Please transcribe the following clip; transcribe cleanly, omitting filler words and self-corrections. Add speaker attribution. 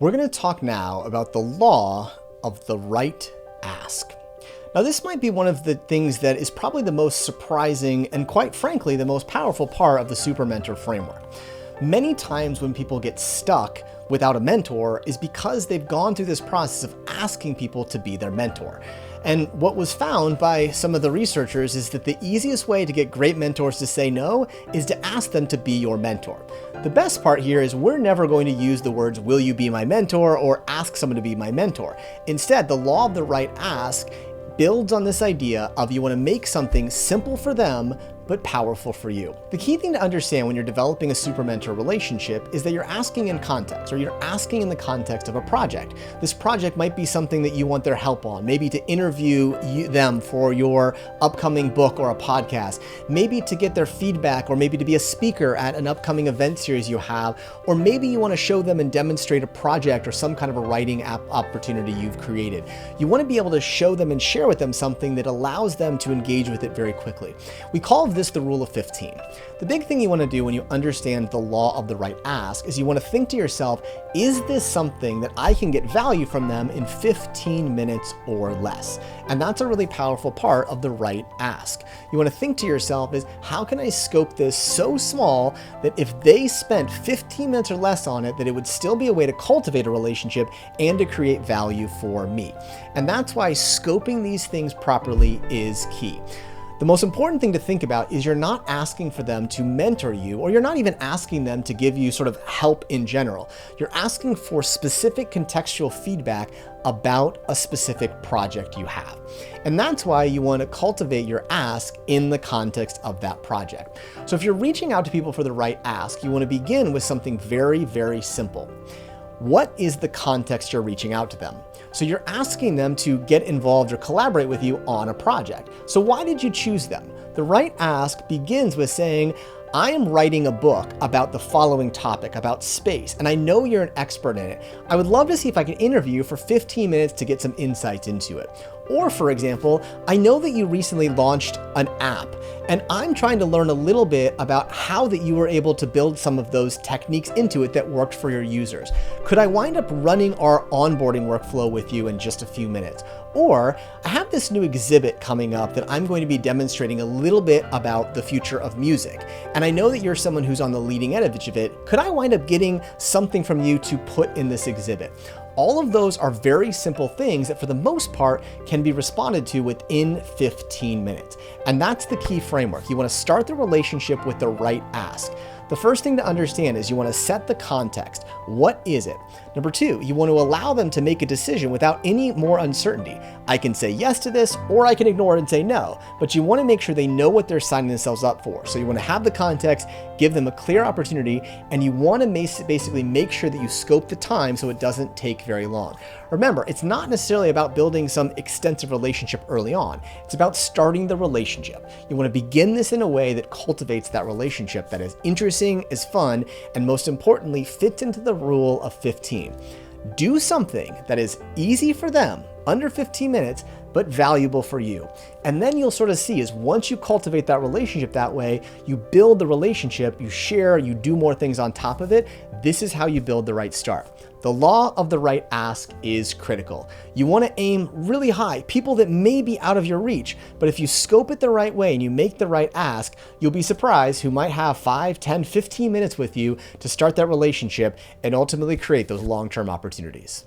Speaker 1: We're going to talk now about the law of the right ask. Now, this might be one of the things that is probably the most surprising and, quite frankly, the most powerful part of the Super Mentor framework. Many times when people get stuck without a mentor is because they've gone through this process of asking people to be their mentor. And what was found by some of the researchers is that the easiest way to get great mentors to say no is to ask them to be your mentor. The best part here is we're never going to use the words, "will you be my mentor?" or "ask someone to be my mentor." Instead, the law of the right ask builds on this idea of you want to make something simple for them, but powerful for you. The key thing to understand when you're developing a super mentor relationship is that you're asking in context, or you're asking in the context of a project. This project might be something that you want their help on, maybe to interview them for your upcoming book or a podcast, maybe to get their feedback, or maybe to be a speaker at an upcoming event series you have, or maybe you want to show them and demonstrate a project or some kind of a writing opportunity you've created. You want to be able to show them and share with them something that allows them to engage with it very quickly. We call this the rule of 15. The big thing you want to do when you understand the law of the right ask is you want to think to yourself, is this something that I can get value from them in 15 minutes or less? And that's a really powerful part of the right ask. You want to think to yourself is, how can I scope this so small that if they spent 15 minutes or less on it, that it would still be a way to cultivate a relationship and to create value for me? And that's why scoping these things properly is key. The most important thing to think about is you're not asking for them to mentor you, or you're not even asking them to give you sort of help in general. You're asking for specific contextual feedback about a specific project you have. And that's why you want to cultivate your ask in the context of that project. So if you're reaching out to people for the right ask, you want to begin with something very, very simple. What is the context you're reaching out to them? So you're asking them to get involved or collaborate with you on a project. So why did you choose them? The right ask begins with saying, I am writing a book about the following topic, about space, and I know you're an expert in it. I would love to see if I can interview you for 15 minutes to get some insights into it. Or for example, I know that you recently launched an app, and I'm trying to learn a little bit about how that you were able to build some of those techniques into it that worked for your users. Could I wind up running our onboarding workflow with you in just a few minutes? Or I have this new exhibit coming up that I'm going to be demonstrating a little bit about the future of music. And I know that you're someone who's on the leading edge of it. Could I wind up getting something from you to put in this exhibit? All of those are very simple things that for the most part can be responded to within 15 minutes. And that's the key framework. You want to start the relationship with the right ask. The first thing to understand is you want to set the context. What is it? Number two, you want to allow them to make a decision without any more uncertainty. I can say yes to this, or I can ignore it and say no, but you want to make sure they know what they're signing themselves up for. So you want to have the context, give them a clear opportunity, and you want to basically make sure that you scope the time so it doesn't take very long. Remember, it's not necessarily about building some extensive relationship early on. It's about starting the relationship. You want to begin this in a way that cultivates that relationship that is interesting, is fun, and most importantly, fits into the rule of 15. Do something that is easy for them, under 15 minutes, but valuable for you. And then you'll sort of see is once you cultivate that relationship that way, you build the relationship, you share, you do more things on top of it. This is how you build the right start. The law of the right ask is critical. You want to aim really high, people that may be out of your reach, but if you scope it the right way and you make the right ask, you'll be surprised who might have 5, 10, 15 minutes with you to start that relationship and ultimately create those long-term opportunities.